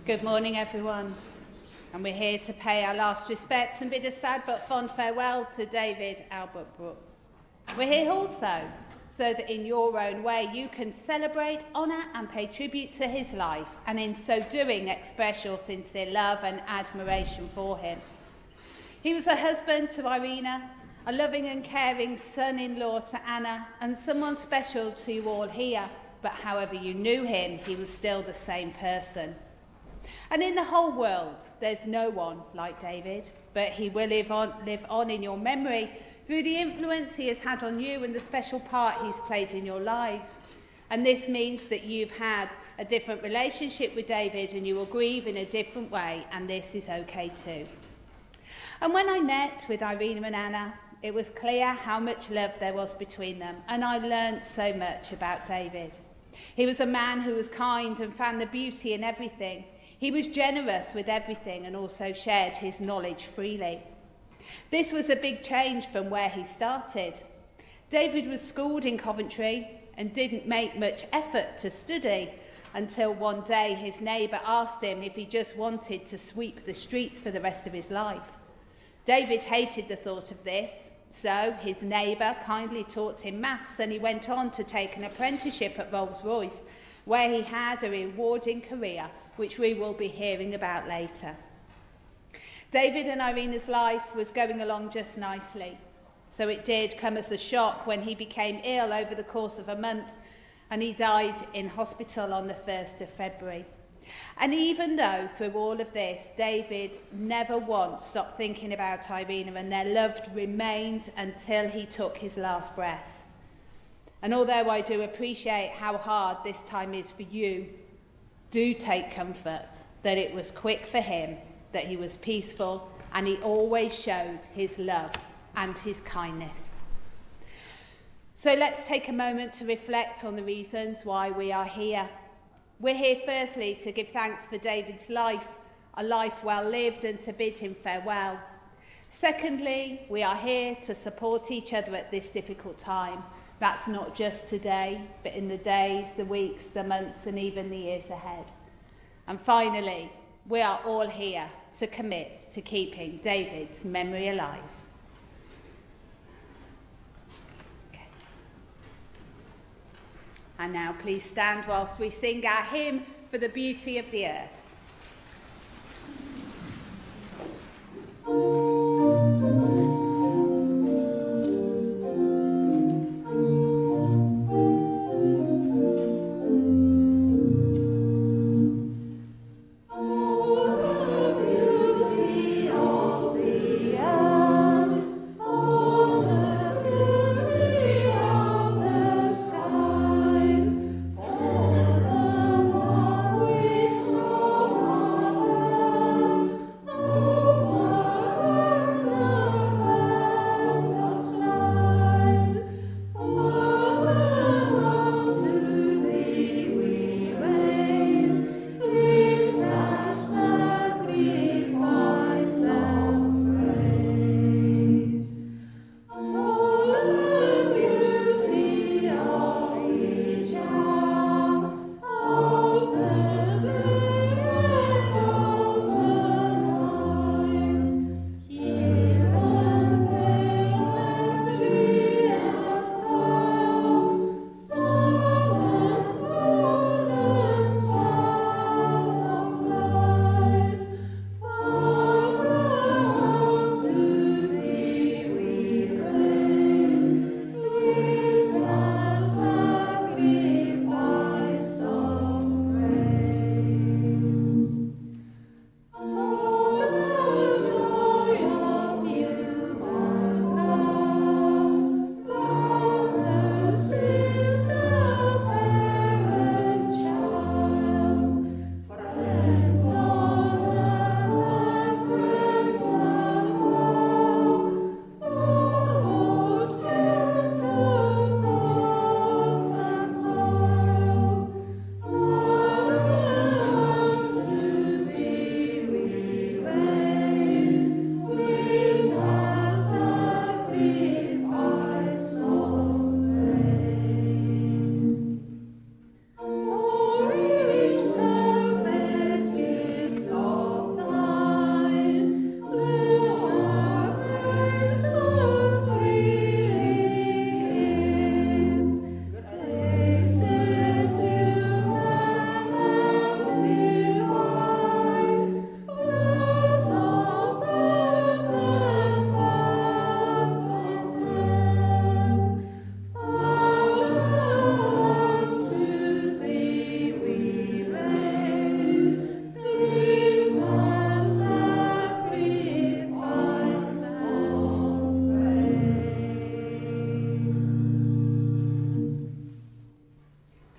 Good morning, everyone. And we're here to pay our last respects and bid a sad but fond farewell to David Albert Brooks. We're here also so that in your own way you can celebrate, honour and pay tribute to his life, and in so doing express your sincere love and admiration for him. He was a husband to Irina, a loving and caring son-in-law to Anna, and someone special to you all here, but however you knew him, he was still the same person. And in the whole world, there's no one like David, but he will live on in your memory through the influence he has had on you and the special part he's played in your lives. And this means that you've had a different relationship with David and you will grieve in a different way, and this is okay too. And when I met with Irina and Anna, it was clear how much love there was between them, and I learnt so much about David. He was a man who was kind and found the beauty in everything. He was generous with everything and also shared his knowledge freely. This was a big change from where he started. David was schooled in Coventry and didn't make much effort to study until one day his neighbour asked him if he just wanted to sweep the streets for the rest of his life. David hated the thought of this, so his neighbour kindly taught him maths, and he went on to take an apprenticeship at Rolls-Royce, where he had a rewarding career, which we will be hearing about later. David and Irina's life was going along just nicely, so it did come as a shock when he became ill over the course of a month, and he died in hospital on the 1st of February. And even though through all of this, David never once stopped thinking about Irina, and their love remained until he took his last breath. And although I do appreciate how hard this time is for you, do take comfort that it was quick for him, that he was peaceful, and he always showed his love and his kindness. So let's take a moment to reflect on the reasons why we are here. We're here firstly to give thanks for David's life, a life well lived, and to bid him farewell. Secondly, we are here to support each other at this difficult time. That's not just today, but in the days, the weeks, the months, and even the years ahead. And finally, we are all here to commit to keeping David's memory alive. Okay. And now please stand whilst we sing our hymn for the beauty of the earth. Oh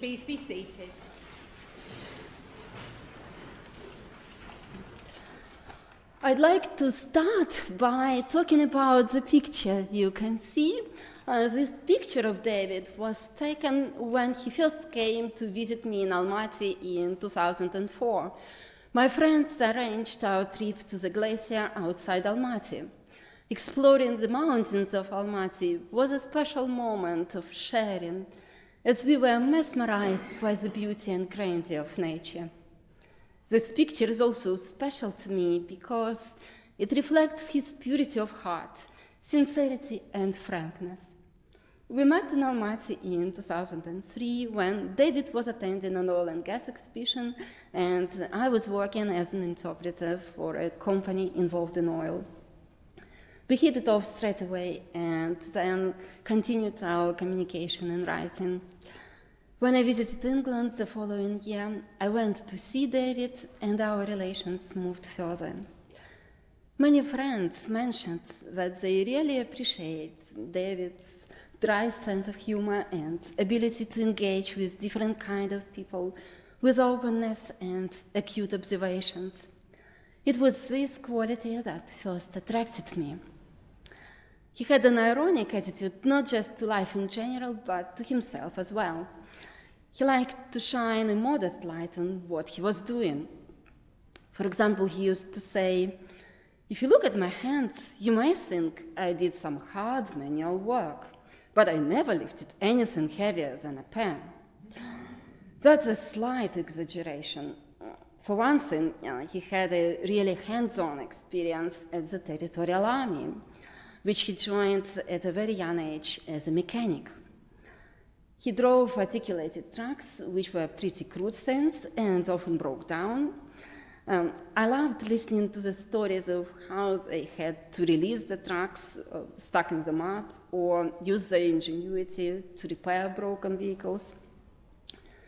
please be seated. I'd like to start by talking about the picture you can see. This picture of David was taken when he first came to visit me in Almaty in 2004. My friends arranged our trip to the glacier outside Almaty. Exploring the mountains of Almaty was a special moment of sharing, as we were mesmerized by the beauty and grandeur of nature. This picture is also special to me because it reflects his purity of heart, sincerity, and frankness. We met in Almaty in 2003 when David was attending an oil and gas exhibition and I was working as an interpreter for a company involved in oil. We hit it off straight away and then continued our communication in writing. When I visited England the following year, I went to see David and our relations moved further. Many friends mentioned that they really appreciate David's dry sense of humor and ability to engage with different kinds of people with openness and acute observations. It was this quality that first attracted me. He had an ironic attitude not just to life in general, but to himself as well. He liked to shine a modest light on what he was doing. For example, he used to say, "If you look at my hands, you may think I did some hard manual work, but I never lifted anything heavier than a pen." That's a slight exaggeration. For one thing, he had a really hands-on experience at the Territorial Army, which he joined at a very young age as a mechanic. He drove articulated trucks, which were pretty crude things and often broke down. I loved listening to the stories of how they had to release the trucks stuck in the mud or use their ingenuity to repair broken vehicles.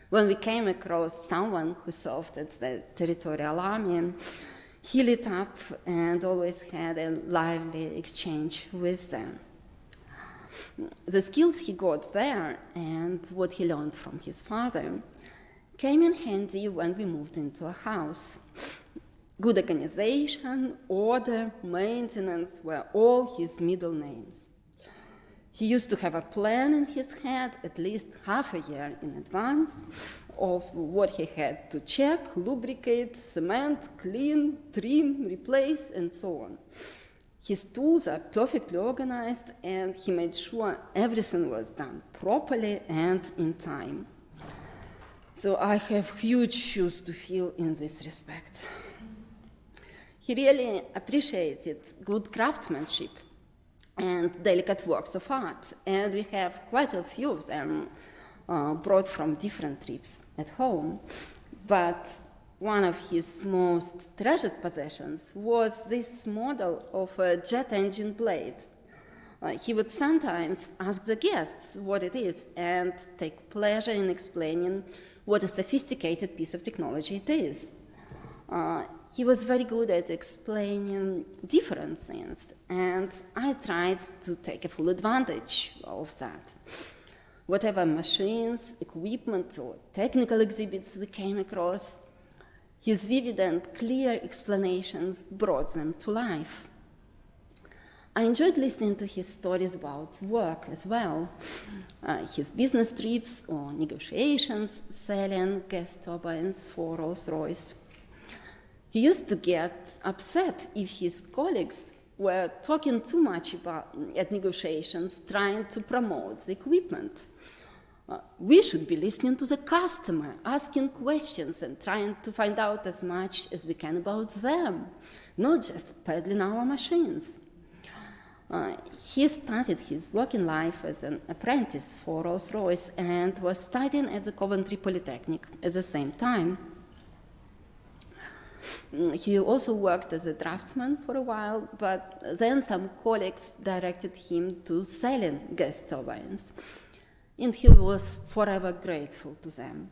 When we came across someone who served at the Territorial Army, he lit up and always had a lively exchange with them. The skills he got there and what he learned from his father came in handy when we moved into a house. Good organization, order, maintenance were all his middle names. He used to have a plan in his head at least half a year in advance of what he had to check, lubricate, cement, clean, trim, replace, and so on. His tools are perfectly organized, and he made sure everything was done properly and in time. So I have huge shoes to fill in this respect. He really appreciated good craftsmanship and delicate works of art, and we have quite a few of them brought from different trips at home. But one of his most treasured possessions was this model of a jet engine blade. He would sometimes ask the guests what it is and take pleasure in explaining what a sophisticated piece of technology it is. He was very good at explaining different things, and I tried to take a full advantage of that. Whatever machines, equipment, or technical exhibits we came across, his vivid and clear explanations brought them to life. I enjoyed listening to his stories about work as well, his business trips or negotiations selling gas turbines for Rolls-Royce. He used to get upset if his colleagues were talking too much at negotiations, trying to promote the equipment. We should be listening to the customer, asking questions and trying to find out as much as we can about them, not just peddling our machines. He started his working life as an apprentice for Rolls-Royce and was studying at the Coventry Polytechnic at the same time. He also worked as a draftsman for a while, but then some colleagues directed him to selling gas turbines, and he was forever grateful to them.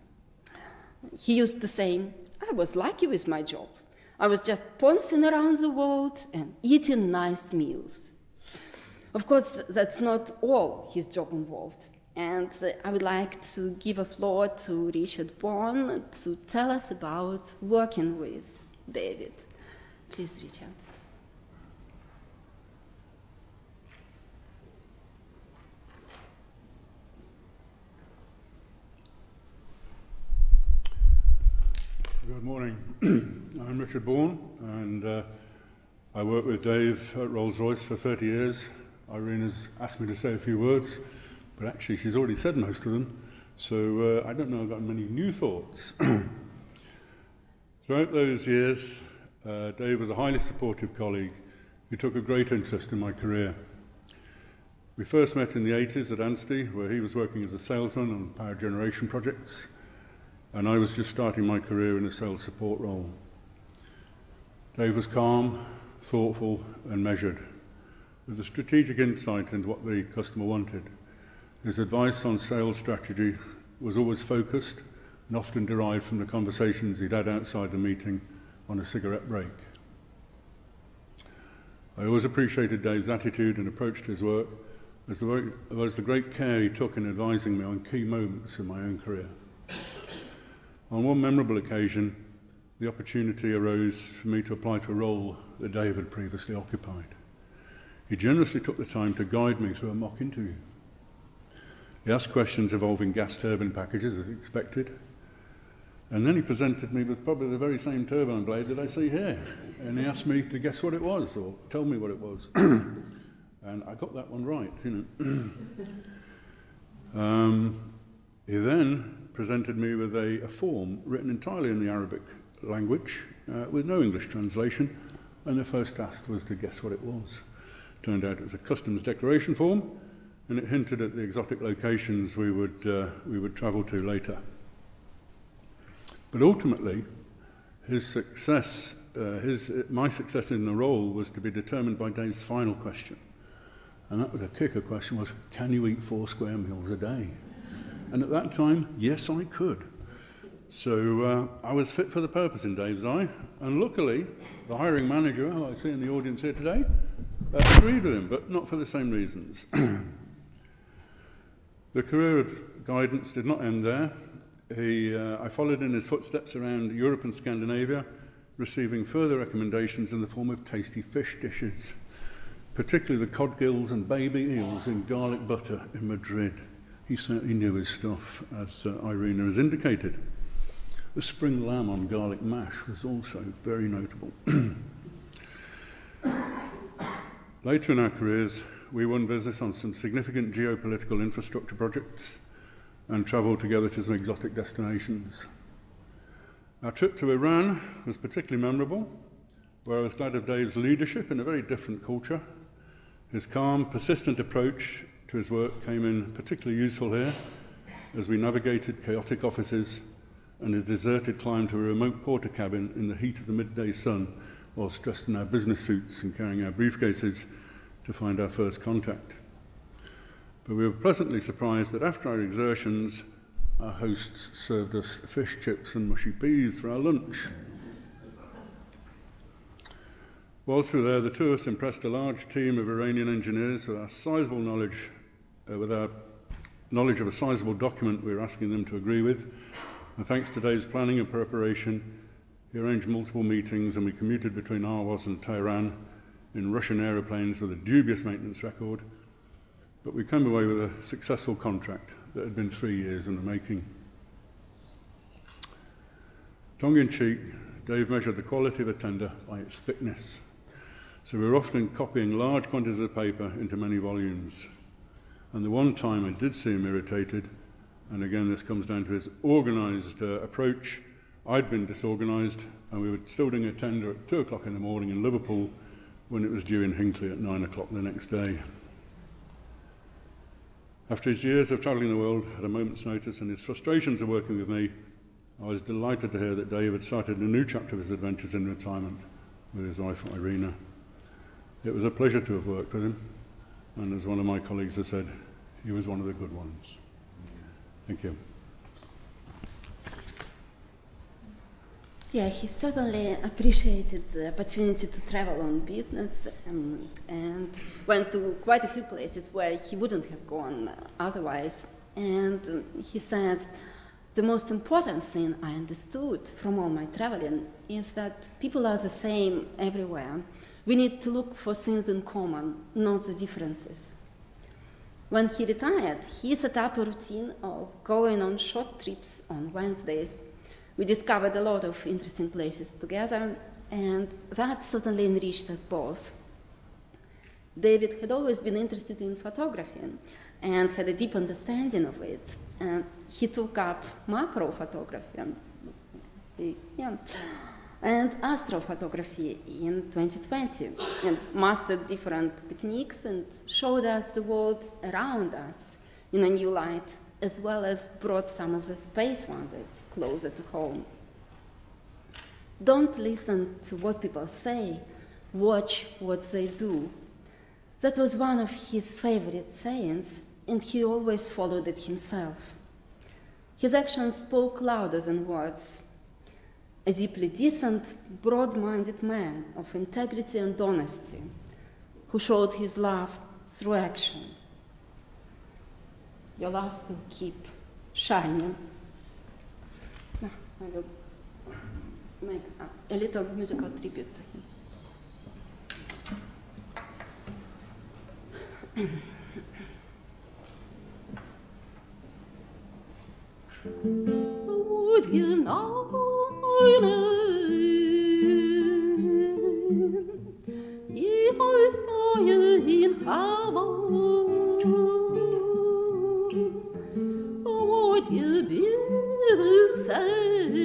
He used to say, "I was lucky with my job. I was just pouncing around the world and eating nice meals." Of course, that's not all his job involved. And I would like to give a floor to Richard Baughen to tell us about working with David. Please, Richard. Good morning. I'm Richard Baughen, and I worked with Dave at Rolls-Royce for 30 years. Irena's asked me to say a few words, but actually she's already said most of them, so I don't know I've got many new thoughts. Throughout those years, Dave was a highly supportive colleague who took a great interest in my career. We first met in the 80s at Anstey, where he was working as a salesman on power generation projects, and I was just starting my career in a sales support role. Dave was calm, thoughtful, and measured, with a strategic insight into what the customer wanted. His advice on sales strategy was always focused and often derived from the conversations he'd had outside the meeting on a cigarette break. I always appreciated Dave's attitude and approach to his work, as well as the great care he took in advising me on key moments in my own career. On one memorable occasion, the opportunity arose for me to apply to a role that Dave had previously occupied. He generously took the time to guide me through a mock interview. He asked questions involving gas turbine packages, as expected, and then he presented me with probably the very same turbine blade that I see here, and he asked me to guess what it was, or tell me what it was. And I got that one right, you know. He then presented me with a form written entirely in the Arabic language, with no English translation, and the first task was to guess what it was. Turned out it was a customs declaration form, and it hinted at the exotic locations we would travel to later. But ultimately, my success in the role was to be determined by Dave's final question, and that was a kicker question: was, can you eat 4 square meals a day? And at that time, yes, I could. So I was fit for the purpose in Dave's eye, and luckily, the hiring manager, who I see in the audience here today, agreed with him, but not for the same reasons. The career of guidance did not end there. I followed in his footsteps around Europe and Scandinavia, receiving further recommendations in the form of tasty fish dishes, particularly the cod gills and baby eels in garlic butter in Madrid. He certainly knew his stuff, as Irena has indicated. The spring lamb on garlic mash was also very notable. Later in our careers, we won business on some significant geopolitical infrastructure projects and travelled together to some exotic destinations. Our trip to Iran was particularly memorable, where I was glad of Dave's leadership in a very different culture. His calm, persistent approach to his work came in particularly useful here as we navigated chaotic offices and a deserted climb to a remote porter cabin in the heat of the midday sun whilst dressed in our business suits and carrying our briefcases to find our first contact. But we were pleasantly surprised that after our exertions, our hosts served us fish chips and mushy peas for our lunch. Whilst we were there, the two of us impressed a large team of Iranian engineers with our knowledge of a sizable document we were asking them to agree with. And thanks to Dave's planning and preparation, he arranged multiple meetings, and we commuted between Ahvaz and Tehran in Russian aeroplanes with a dubious maintenance record. But we came away with a successful contract that had been 3 years in the making. Tongue-in-cheek, Dave measured the quality of a tender by its thickness. So we were often copying large quantities of paper into many volumes. And the one time I did see him irritated, and again this comes down to his organised approach, I'd been disorganised, and we were still doing a tender at 2 o'clock in the morning in Liverpool when it was due in Hinckley at 9 o'clock the next day. After his years of travelling the world at a moment's notice and his frustrations of working with me, I was delighted to hear that Dave had started a new chapter of his adventures in retirement with his wife Irena. It was a pleasure to have worked with him, and as one of my colleagues has said, he was one of the good ones. Thank you. Yeah, he certainly appreciated the opportunity to travel on business and went to quite a few places where he wouldn't have gone otherwise. And he said, the most important thing I understood from all my traveling is that people are the same everywhere. We need to look for things in common, not the differences. When he retired, he set up a routine of going on short trips on Wednesdays. We discovered a lot of interesting places together, and that certainly enriched us both. David had always been interested in photography and had a deep understanding of it. And he took up macro photography and astrophotography in 2020 and mastered different techniques and showed us the world around us in a new light, as well as brought some of the space wonders closer to home. Don't listen to what people say, watch what they do. That was one of his favorite sayings, and he always followed it himself. His actions spoke louder than words. A deeply decent, broad-minded man of integrity and honesty, who showed his love through action. Your love will keep shining. Now, I will make a little musical tribute to him. Would you know my name if I saw you in heaven? Would you be the same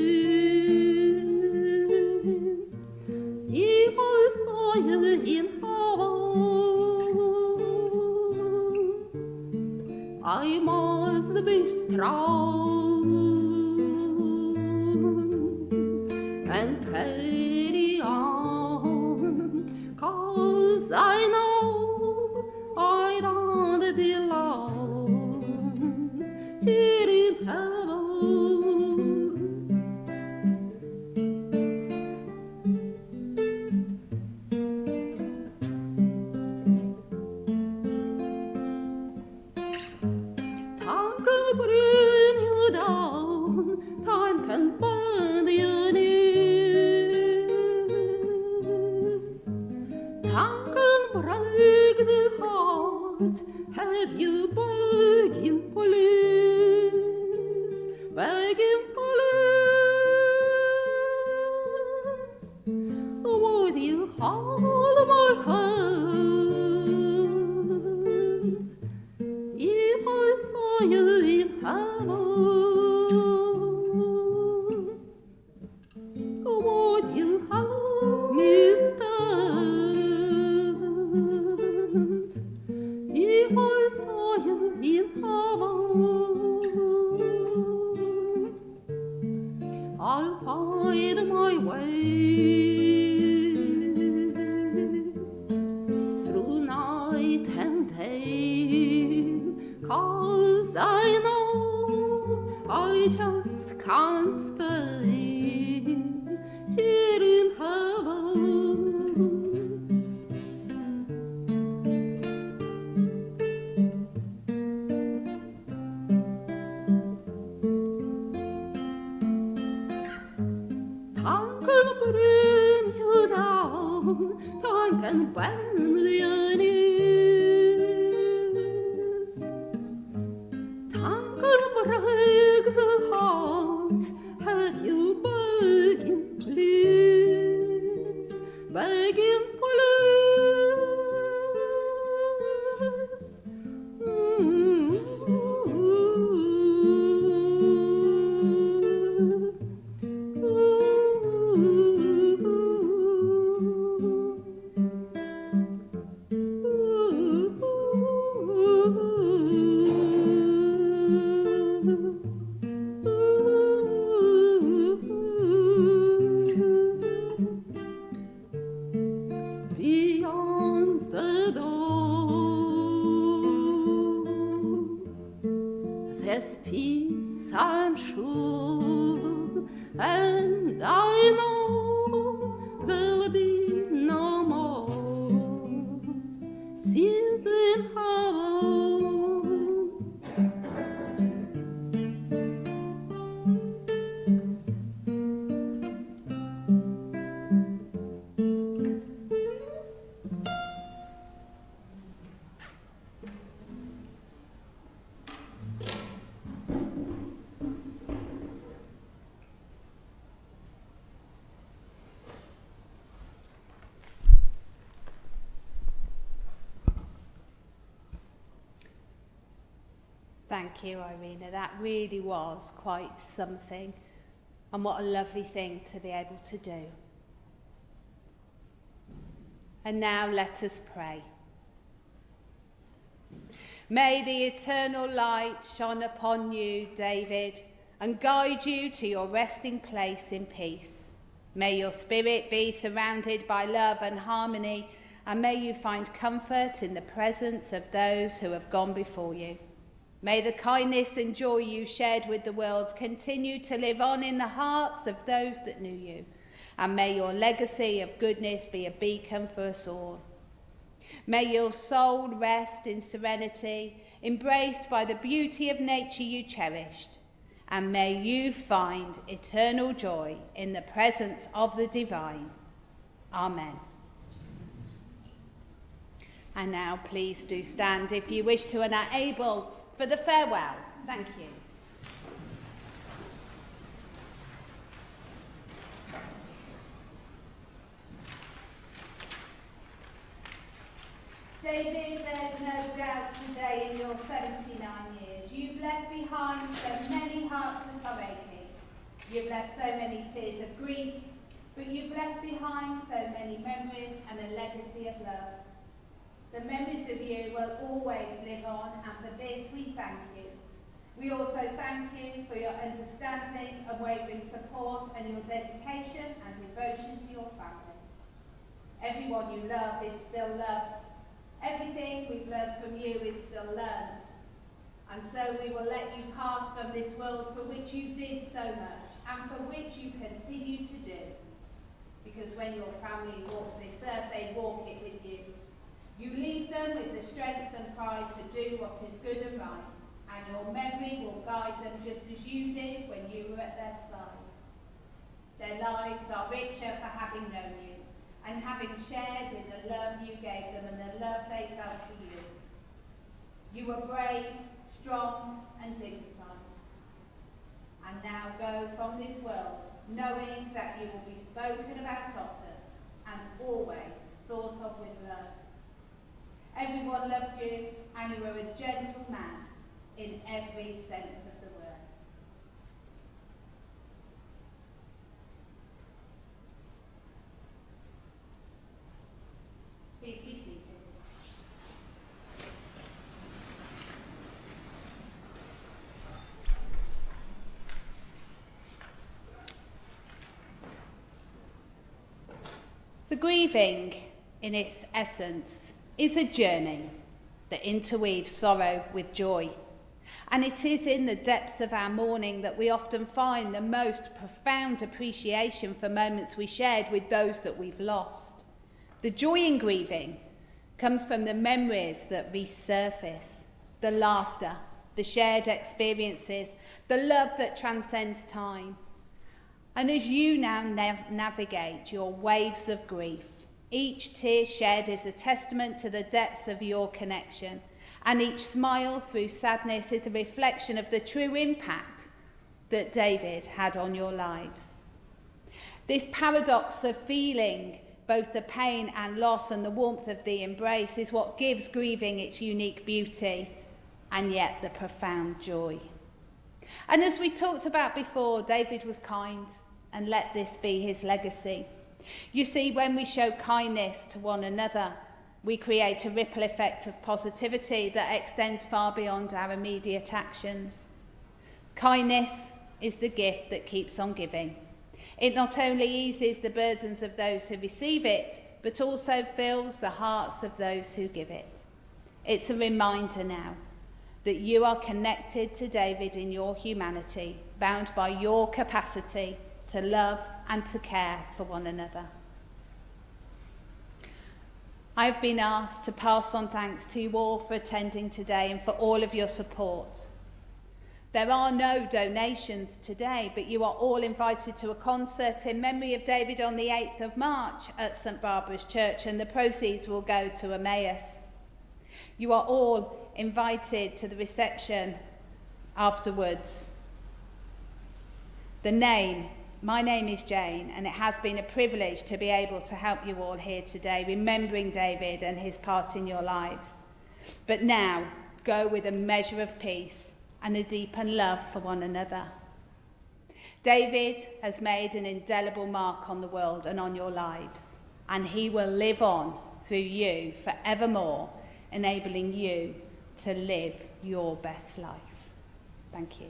if I saw you in heaven? I must be strong and carry on, 'cause I know I don't belong here in heaven. Time can bring you down, time can bend your knees. Time can break the heart, have you begging police, begging police. Would you hold my hand if I saw you in heaven? Would you help me stand if I saw you in heaven? I'll find my way through night and day, 'cause I know I just can't stay here in heaven. Time can bring you down, time can bend your knees. Time can break the heart, have you begging please, begging police. Beyond the door, there's peace, I'm sure, and I know there'll be no more tears in heaven. Thank you, Irina. That really was quite something. And what a lovely thing to be able to do. And now let us pray. May the eternal light shine upon you, David, and guide you to your resting place in peace. May your spirit be surrounded by love and harmony, and may you find comfort in the presence of those who have gone before you. May the kindness and joy you shared with the world continue to live on in the hearts of those that knew you, and may your legacy of goodness be a beacon for us all. May your soul rest in serenity, embraced by the beauty of nature you cherished, and may you find eternal joy in the presence of the divine. Amen. And now please do stand if you wish to and are able for the farewell. Thank you. David, there's no doubt today in your 79 years, you've left behind so many hearts that are aching. You've left so many tears of grief, but you've left behind so many memories and a legacy of love. The memories of you will always live on, and for this we thank you. We also thank you for your understanding, unwavering support, and your dedication and devotion to your family. Everyone you love is still loved. Everything we've learned from you is still learned. And so we will let you pass from this world for which you did so much, and for which you continue to do. Because when your family walk this earth, they walk it with you. You leave them with the strength and pride to do what is good and right, and your memory will guide them just as you did when you were at their side. Their lives are richer for having known you, and having shared in the love you gave them and the love they felt for you. You were brave, strong, and dignified. And now go from this world, knowing that you will be spoken about often, and always thought of with love. Everyone loved you, and you were a gentle man in every sense of the word. Please be seated. So grieving, in its essence, is a journey that interweaves sorrow with joy. And it is in the depths of our mourning that we often find the most profound appreciation for moments we shared with those that we've lost. The joy in grieving comes from the memories that resurface, the laughter, the shared experiences, the love that transcends time. And as you now navigate your waves of grief, each tear shed is a testament to the depths of your connection, and each smile through sadness is a reflection of the true impact that David had on your lives. This paradox of feeling both the pain and loss and the warmth of the embrace is what gives grieving its unique beauty and yet the profound joy. And as we talked about before, David was kind, and let this be his legacy. You see, when we show kindness to one another, we create a ripple effect of positivity that extends far beyond our immediate actions. Kindness is the gift that keeps on giving. It not only eases the burdens of those who receive it, but also fills the hearts of those who give it. It's a reminder now that you are connected to David in your humanity, bound by your capacity to love and to care for one another. I have been asked to pass on thanks to you all for attending today and for all of your support. There are no donations today, but you are all invited to a concert in memory of David on the 8th of March at St Barbara's Church, and the proceeds will go to Emmaus. You are all invited to the reception afterwards. My name is Jayne, and it has been a privilege to be able to help you all here today, remembering David and his part in your lives. But now, go with a measure of peace, and a deepened love for one another. David has made an indelible mark on the world and on your lives, and he will live on through you forevermore, enabling you to live your best life. Thank you.